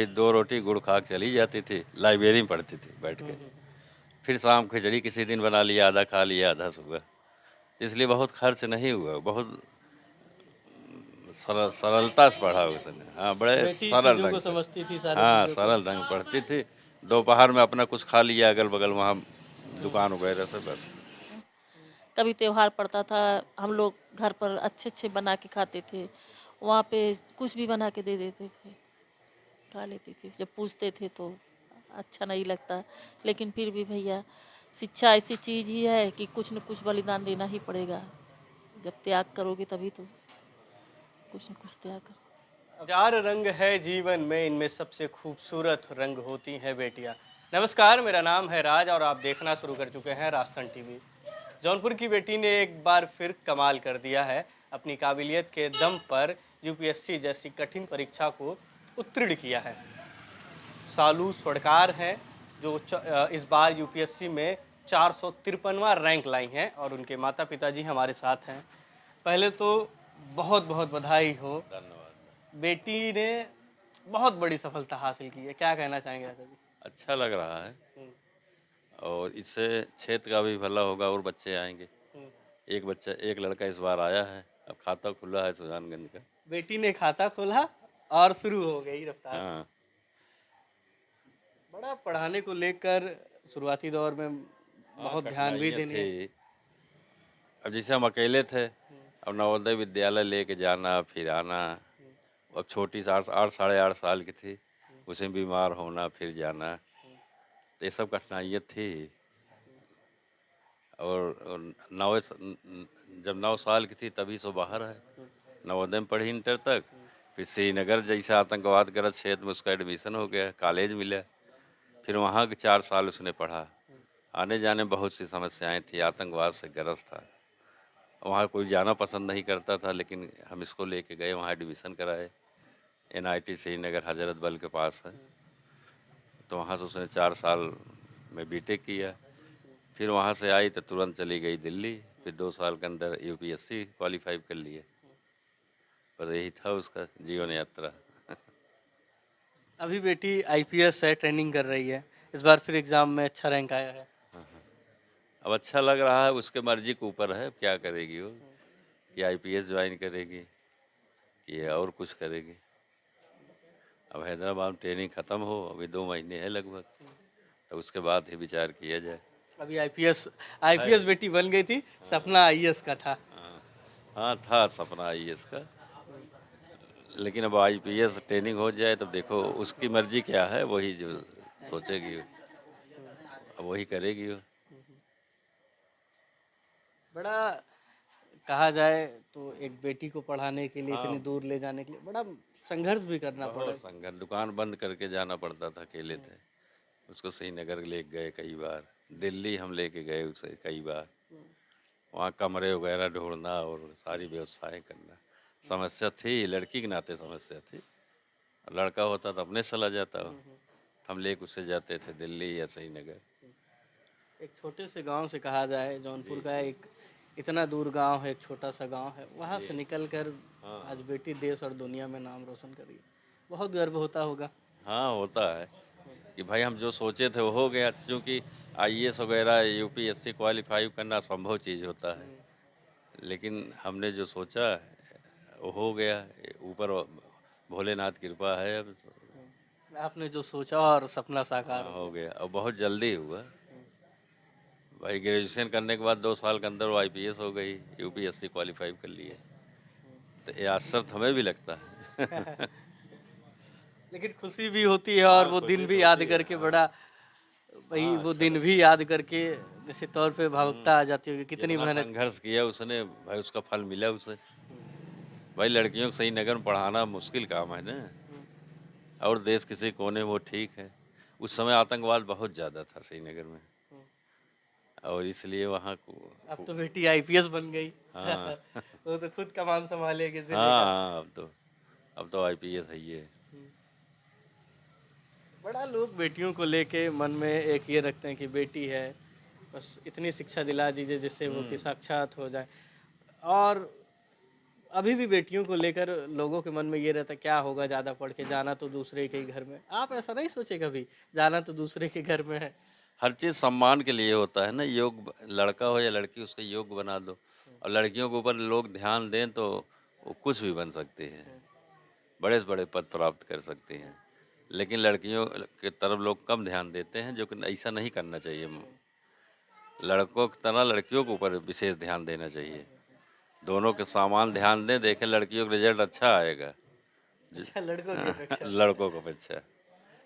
फिर 2 रोटी गुड़ खा के चली जाती थी, लाइब्रेरी में पढ़ती थी बैठ के। फिर शाम खिचड़ी किसी दिन बना लिया, आधा खा लिया, आधा सुबह। इसलिए बहुत खर्च नहीं हुआ, बहुत सरलता से पढ़ा उसने। हाँ, बड़े बेटी सरल चीज़ों ढंग को से। समझती थी, सारी हाँ, चीज़ों को। सरल ढंग पढ़ती थी। दोपहर में अपना कुछ खा लिया अगल-बगल वहाँ दुकान वगैरह से, बस। कभी त्योहार पड़ता था, हम लोग घर पर अच्छे अच्छे बना के खाते थे। वहाँ पे कुछ भी बना के दे देते थे, खा लेती थी। जब पूछते थे तो अच्छा नहीं लगता, लेकिन फिर भी भैया शिक्षा ऐसी चीज़ ही है कि कुछ न कुछ बलिदान देना ही पड़ेगा। जब त्याग करोगे तभी तो कुछ न कुछ त्याग करो। 4 रंग है जीवन में, इनमें सबसे खूबसूरत रंग होती हैं बेटियां। नमस्कार, मेरा नाम है राज और आप देखना शुरू कर चुके हैं राजस्थान टीवी। जौनपुर की बेटी ने एक बार फिर कमाल कर दिया है। अपनी काबिलियत के दम पर यूपीएससी जैसी कठिन परीक्षा को उत्तीर्ण किया है। सालू स्वड़कार हैं जो इस बार यूपीएससी में 453वां रैंक लाई हैं और उनके माता पिताजी हमारे साथ हैं। पहले तो बहुत बहुत बधाई हो। धन्यवाद। बेटी ने बहुत बड़ी सफलता हासिल की है, क्या कहना चाहेंगे दादा जी? अच्छा लग रहा है, हम्म, और इससे क्षेत्र का भी भला होगा और बच्चे आएँगे। हम्म। एक लड़का इस बार आया है, अब खाता खुला है सुजानगंज का। बेटी ने खाता खोला और शुरू हो गई रफ्तार। हाँ, बड़ा पढ़ाने को लेकर शुरुआती दौर में हाँ, बहुत ध्यान भी कठिनाइयाँ देनी थी। है। अब जैसे हम अकेले थे, अब नवोदय विद्यालय लेके जाना फिर आना। अब छोटी सी 8 साढ़े 8 साल की थी, उसे बीमार होना फिर जाना, तो ये सब कठिनाइयाँ थी। और 9 जब 9 साल की थी तभी से बाहर है, नवोदय में पढ़ी इंटर तक। फिर श्रीनगर जैसे आतंकवाद ग्रस्त क्षेत्र में उसका एडमिशन हो गया, कॉलेज मिला। फिर वहाँ के 4 साल उसने पढ़ा। आने जाने में बहुत सी समस्याएं थी, आतंकवाद से ग्रस्त था। वहाँ कोई जाना पसंद नहीं करता था, लेकिन हम इसको लेके गए, वहाँ एडमिशन कराए। एनआईटी श्रीनगर हजरत बल के पास है, तो वहाँ से उसने 4 साल में बीटेक किया। फिर वहाँ से आई तो तुरंत चली गई दिल्ली, फिर 2 साल के अंदर यूपीएससी क्वालिफाई कर लिए। बस यही था उसका जीवन यात्रा। अभी बेटी आईपीएस है, ट्रेनिंग कर रही है। इस बार फिर एग्जाम में अच्छा रैंक आया है। अब अच्छा लग रहा है, उसके मर्जी के ऊपर है, अब क्या करेगी वो, कि आईपीएस ज्वाइन करेगी कि और कुछ करेगी। अब हैदराबाद में ट्रेनिंग ख़त्म हो, अभी 2 महीने है लगभग, तो उसके बाद ही विचार किया जाए। अभी आईपीएस है। आईपीएस बेटी बन गई थी, सपना आईएएस का था। हाँ, हाँ, था सपना आईएएस का, लेकिन अब आईपीएस ट्रेनिंग हो जाए तब देखो उसकी मर्जी क्या है, वही जो सोचेगी अब वही करेगी वो। बड़ा कहा जाए तो एक बेटी को पढ़ाने के लिए, हाँ, इतनी दूर ले जाने के लिए बड़ा संघर्ष भी करना पड़ा। बहुत संघर्ष, दुकान बंद करके जाना पड़ता था, अकेले थे। उसको श्रीनगर ले गए कई बार, दिल्ली हम लेके गए उसे कई बार। वहाँ कमरे वगैरह ढूंढना और सारी व्यवस्थाएं करना, समस्या थी, लड़की के नाते समस्या थी। लड़का होता तो अपने चला जाता हो, हम लेके उससे जाते थे दिल्ली या श्रीनगर। एक छोटे से गांव से कहा जाए, जौनपुर जी, का जी, एक इतना दूर गांव है, एक छोटा सा गांव है, वहां जी। से निकल कर हाँ, आज बेटी देश और दुनिया में नाम रोशन कर रही है। बहुत गर्व होता होगा। हाँ, होता है कि भाई हम जो सोचे थे वो हो गया, क्योंकि आईएएस वगैरह यूपीएससी क्वालिफाई करना असंभव चीज़ होता है, लेकिन हमने जो सोचा वो हो गया। ऊपर भोलेनाथ कृपा है, अब आपने जो सोचा और सपना साकार हाँ हो हो गया। गया, और बहुत जल्दी हुआ। भाई ग्रेजुएशन करने के बाद 2 साल के अंदर वो आईपीएस हो गई, यूपीएससी क्वालिफाई कर लिए, तो ये आश्चर्य हमें भी लगता है। लेकिन खुशी भी होती है और हाँ, वो दिन खुशी तो भी याद होती है। करके हाँ, बड़ा, वही हाँ, वो अच्छा दिन लगता भी याद करके जैसे तौर पे है। भावुकता आ जाती होगी, कितनी जितना मेहनत। संघर्ष किया उसने, भाई उसका फल मिला उसे। भाई लड़कियों को सही नगर में पढ़ाना मुश्किल काम है ना, और देश किसी कोने में वो ठीक है। उस समय आतंकवाद बहुत ज़्यादा था श्रीनगर में, और इसलिए वहाँ अब तो बेटी आईपीएस बन गई। हाँ। वो तो खुद कमान संभालेगी जिले हाँ, का। हाँ, अब तो आईपीएस है ये। बड़ा लोग बेटियों को लेके मन में एक ये रखते हैं कि बेटी है, बस इतनी शिक्षा दिला दीजिए जिससे वो कि साक्षात हो जाए। और अभी भी बेटियों को लेकर लोगों के मन में ये रहता क्या होगा, ज़्यादा पढ़ के जाना तो दूसरे के ही घर में। आप ऐसा नहीं सोचे कभी, जाना तो दूसरे के घर में है? हर चीज़ सम्मान के लिए होता है ना, लड़का हो या लड़की उसको योग्य बना दो और लड़कियों के ऊपर लोग ध्यान दें तो वो कुछ भी बन सकती है, बड़े से बड़े पद प्राप्त कर सकती हैं। लेकिन लड़कियों की तरफ लोग कम ध्यान देते हैं, जो कि ऐसा नहीं करना चाहिए। लड़कों की तरह लड़कियों के ऊपर विशेष ध्यान देना चाहिए। दोनों के समान ध्यान दें, देखें लड़कियों का रिजल्ट अच्छा आएगा अच्छा, लड़कों की अपेक्षा। लड़कों को अपेक्षा।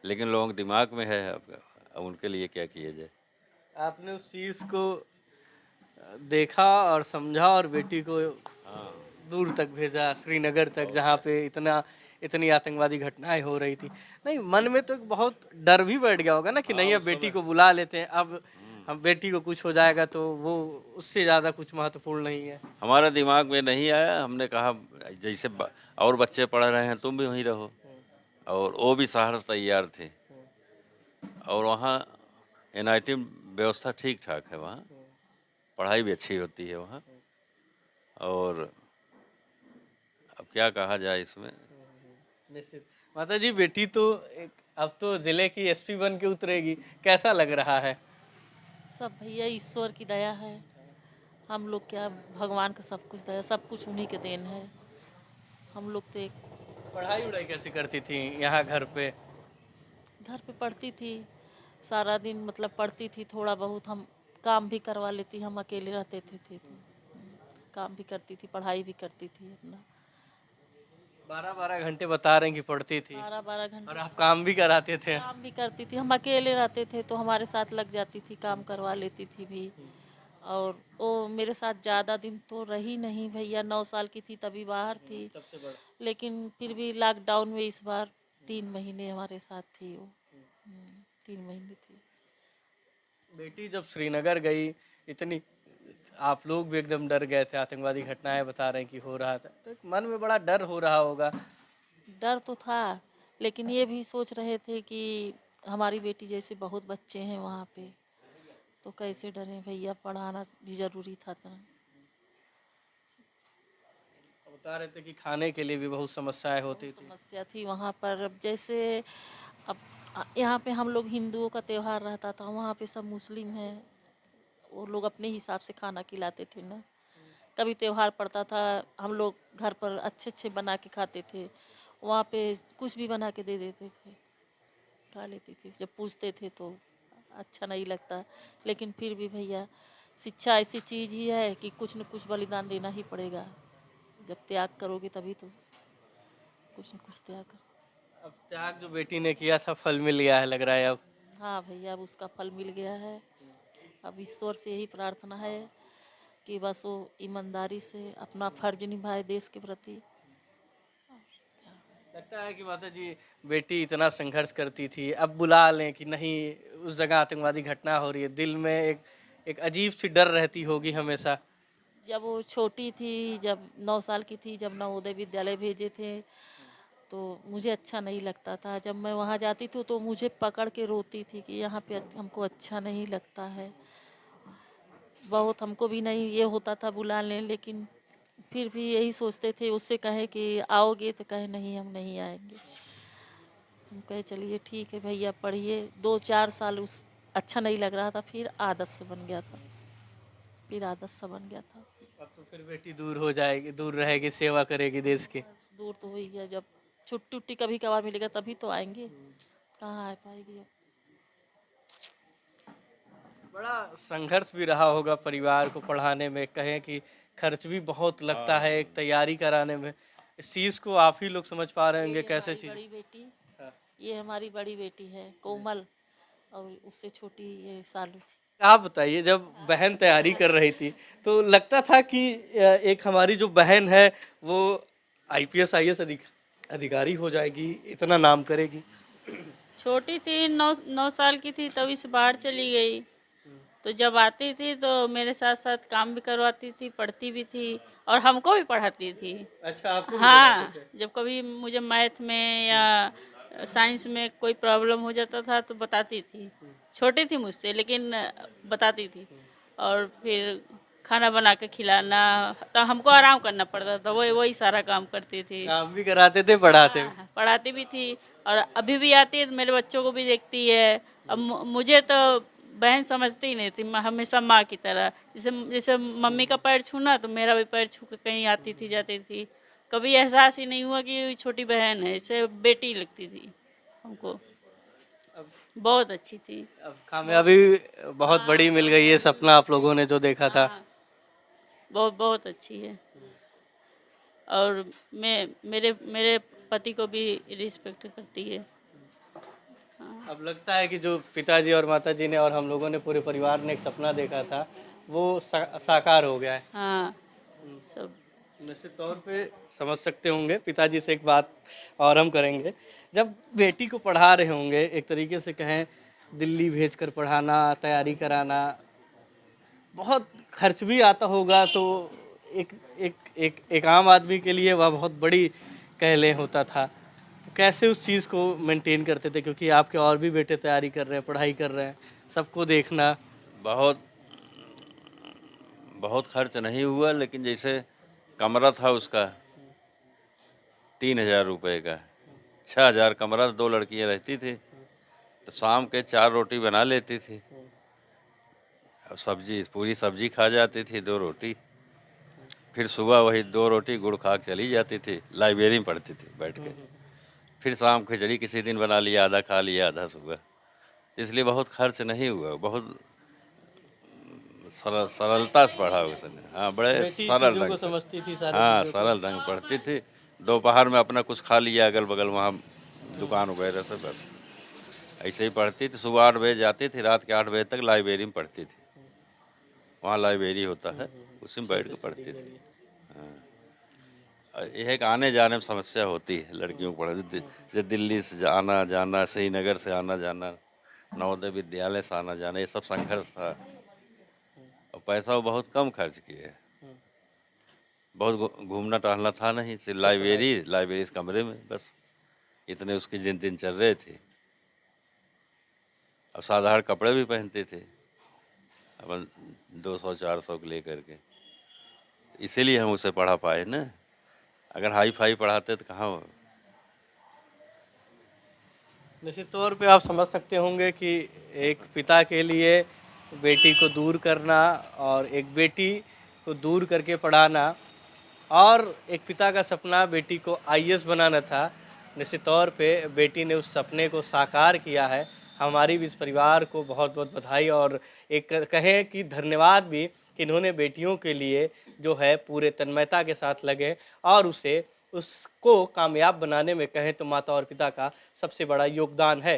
लेकिन लोगों के दिमाग में है, अब उनके लिए क्या किया जाए। आपने उस चीज़ को देखा और समझा और बेटी को हाँ, दूर तक भेजा, श्रीनगर तक, जहाँ पे इतनी आतंकवादी घटनाएं हो रही थी। नहीं, मन में तो एक बहुत डर भी बैठ गया होगा ना कि नहीं, अब बेटी को बुला लेते हैं, अब हम बेटी को कुछ हो जाएगा तो वो उससे ज़्यादा कुछ महत्वपूर्ण नहीं है। हमारे दिमाग में नहीं आया। हमने कहा जैसे और बच्चे पढ़ रहे हैं तुम भी वहीं रहो, और वो भी साहस तैयार थे। और वहाँ एनआईटी व्यवस्था ठीक ठाक है, वहाँ पढ़ाई भी अच्छी होती है वहाँ। और अब क्या कहा जाए इसमें। निश्चित। माता जी, बेटी तो एक अब तो जिले की एसपी बन के उतरेगी, कैसा लग रहा है? सब भैया ईश्वर की दया है। हम लोग क्या, भगवान का सब कुछ दया, सब कुछ उन्हीं के देन है। हम लोग तो एक पढ़ाई वढ़ाई कैसे करती थी यहाँ घर पे? घर पे पढ़ती थी, सारा दिन मतलब पढ़ती थी, थोड़ा बहुत हम काम भी करवा लेती, हम अकेले रहते थे तो काम भी करती थी, पढ़ाई भी करती थी अपना। 12-12 घंटे बता रहे हैं कि पढ़ती थी, 12-12 और घंटे आप काम भी कराते थे। काम भी करती थी। हम अकेले रहते थे तो हमारे साथ लग जाती थी, काम करवा लेती थी भी। और वो मेरे साथ ज़्यादा दिन तो रही नहीं भैया, 9 साल की थी तभी बाहर थी। सबसे बड़ा लेकिन फिर भी लॉकडाउन में इस बार 3 महीने हमारे साथ थी वो। 3 महीने थी। बेटी जब श्रीनगर गई, इतनी आप लोग भी एकदम डर गए थे, आतंकवादी घटनाएं बता रहे हैं कि हो रहा था, तो एक मन में बड़ा डर हो रहा होगा। डर तो था, लेकिन ये भी सोच रहे थे कि हमारी बेटी जैसे बहुत बच्चे हैं वहाँ पे, तो कैसे डरें भैया, पढ़ाना भी ज़रूरी था ना। बता रहे थे कि खाने के लिए भी बहुत समस्याएं होती बहुत थी। समस्या थी वहाँ पर। अब जैसे अब यहाँ पे हम लोग हिंदुओं का त्योहार रहता था, वहाँ पे सब मुस्लिम हैं, वो लोग अपने हिसाब से खाना खिलाते थे ना। कभी त्योहार पड़ता था, हम लोग घर पर अच्छे अच्छे बना के खाते थे, वहाँ पे कुछ भी बना के दे देते थे, खा लेती थी। जब पूछते थे तो अच्छा नहीं लगता, लेकिन फिर भी भैया, शिक्षा ऐसी चीज़ ही है कि कुछ न कुछ बलिदान देना ही पड़ेगा। जब त्याग करोगे तभी तो कुछ न कुछ त्याग। अब त्याग जो बेटी ने किया था फल मिल गया है, लग रहा है अब। हाँ भैया, अब उसका फल मिल गया है। अब ईश्वर से यही प्रार्थना है कि बस वो ईमानदारी से अपना फर्ज निभाए देश के प्रति। लगता है कि माता जी, बेटी इतना संघर्ष करती थी, अब बुला लें कि नहीं, उस जगह आतंकवादी घटना हो रही है, दिल में एक अजीब सी डर रहती होगी हमेशा। जब वो छोटी थी, जब 9 साल की थी, जब नवोदय विद्यालय भेजे थे, तो मुझे अच्छा नहीं लगता था। जब मैं वहाँ जाती थी तो मुझे पकड़ के रोती थी कि यहाँ पे हमको अच्छा नहीं लगता है। बहुत हमको भी नहीं ये होता था बुला लें, लेकिन फिर भी यही सोचते थे, उससे कहें कि आओगे तो कहे नहीं हम नहीं आएंगे। हम कहे चलिए ठीक है भैया, पढ़िए। 2-4 साल उस अच्छा नहीं लग रहा था, फिर आदत से बन गया था, फिर आदत सा बन गया था। अब तो फिर बेटी दूर हो जाएगी, दूर रहेगी, सेवा करेगी देश की। बस दूर तो हो ही गया, जब छुट्टी उट्टी कभी कभार मिलेगा तभी तो आएंगे, कहाँ आ पाएगी अब। बड़ा संघर्ष भी रहा होगा परिवार को पढ़ाने में, कहें कि खर्च भी बहुत लगता है एक तैयारी कराने में। इस चीज़ को आप ही लोग समझ पा रहे होंगे ये कैसे हमारी चीज़। बड़ी बेटी, हाँ। ये हमारी बड़ी बेटी है कोमल, और उससे छोटी ये सालू थी। आप बताइए, जब बहन तैयारी कर रही थी तो लगता था कि एक हमारी जो बहन है वो आईपीएस आईएएस अधिकारी हो जाएगी, इतना नाम करेगी। छोटी थी, 9 साल की थी तभी से बाहर चली गई। तो जब आती थी तो मेरे साथ साथ काम भी करवाती थी, पढ़ती भी थी और हमको भी पढ़ाती थी। अच्छा, आपको भी हाँ, पढ़ाते थे? जब कभी मुझे मैथ में या साइंस में कोई प्रॉब्लम हो जाता था तो बताती थी। छोटी थी मुझसे लेकिन बताती थी। और फिर खाना बना के खिलाना, तो हमको आराम करना पड़ता था, वही वही सारा काम करती थी। काम भी कराते थे, पढ़ाते भी। हाँ, पढ़ाती भी थी और अभी भी आती है तो मेरे बच्चों को भी देखती है। अब मुझे तो बहन समझती ही नहीं थी, मैं हमेशा माँ की तरह, जैसे जैसे मम्मी का पैर छूना तो मेरा भी पैर छू के कहीं आती थी जाती थी। कभी एहसास ही नहीं हुआ कि छोटी बहन है, इसे बेटी लगती थी हमको। बहुत अच्छी थी। अब कामयाबी बहुत बड़ी मिल गई है, सपना आप लोगों ने जो देखा था। हाँ, बहुत बहुत अच्छी है। और मैं मेरे मेरे पति को भी रिस्पेक्ट करती है। अब लगता है कि जो पिताजी और माताजी ने और हम लोगों ने, पूरे परिवार ने एक सपना देखा था, वो साकार हो गया है। हाँ, सब। निश्चित तौर पे समझ सकते होंगे। पिताजी से एक बात और हम करेंगे, जब बेटी को पढ़ा रहे होंगे, एक तरीके से कहें दिल्ली भेजकर पढ़ाना, तैयारी कराना, बहुत खर्च भी आता होगा, तो एक एक एक एक आम आदमी के लिए वह बहुत बड़ी कह लें होता था। तो कैसे उस चीज़ को मेंटेन करते थे, क्योंकि आपके और भी बेटे तैयारी कर रहे हैं, पढ़ाई कर रहे हैं, सबको देखना। बहुत बहुत खर्च नहीं हुआ, लेकिन जैसे कमरा था उसका 3,000 रुपये का, 6,000 कमरा, 2 लड़कियां रहती थी, तो शाम के 4 रोटी बना लेती थी और सब्जी, पूरी सब्जी खा जाती थी, 2 रोटी। फिर सुबह वही 2 रोटी गुड़ खा के चली जाती थी, लाइब्रेरी में पढ़ती थी बैठ के। फिर शाम खिचड़ी किसी दिन बना लिया, आधा खा लिया, आधा सुबह। इसलिए बहुत खर्च नहीं हुआ, बहुत सरलता से पढ़ा उसने। हाँ, बड़े बेटी सरल चीज़ों को ढंग से। समझती थी, सारी हाँ, चीज़ों सरल ढंग पढ़ती थी। दोपहर में अपना कुछ खा लिया अगल बगल वहाँ दुकान वगैरह से, बस ऐसे ही पढ़ती थी। सुबह 8 बजे जाती थी, रात के 8 बजे तक लाइब्रेरी में पढ़ती थी। वहाँ लाइब्रेरी होता है, उसी में बैठ के पढ़ती थी। हाँ, यह एक आने जाने में समस्या होती है लड़कियों को पढ़, जो दिल्ली से आना जाना, श्रीनगर से आना जाना, नवोदय विद्यालय से आना जाना, ये सब संघर्ष था। और पैसा वो बहुत कम खर्च किए, बहुत घूमना टहलना था नहीं, सिर्फ लाइब्रेरी के कमरे में, बस इतने उसके दिन चल रहे थे। और साधारण कपड़े भी पहनते थे अपन, 200-400 के लेकर के। इसीलिए हम उसे पढ़ा पाए ना, अगर हाई फाई पढ़ाते तो कहाँ हो। निश्चित तौर पे आप समझ सकते होंगे कि एक पिता के लिए बेटी को दूर करना और एक बेटी को दूर करके पढ़ाना, और एक पिता का सपना बेटी को आईएएस बनाना था। निश्चित तौर पे बेटी ने उस सपने को साकार किया है। हमारी भी इस परिवार को बहुत बहुत बधाई, और एक कहें कि धन्यवाद भी, कि इन्होंने बेटियों के लिए जो है पूरे तन्मयता के साथ लगे, और उसको कामयाब बनाने में कहें तो माता और पिता का सबसे बड़ा योगदान है।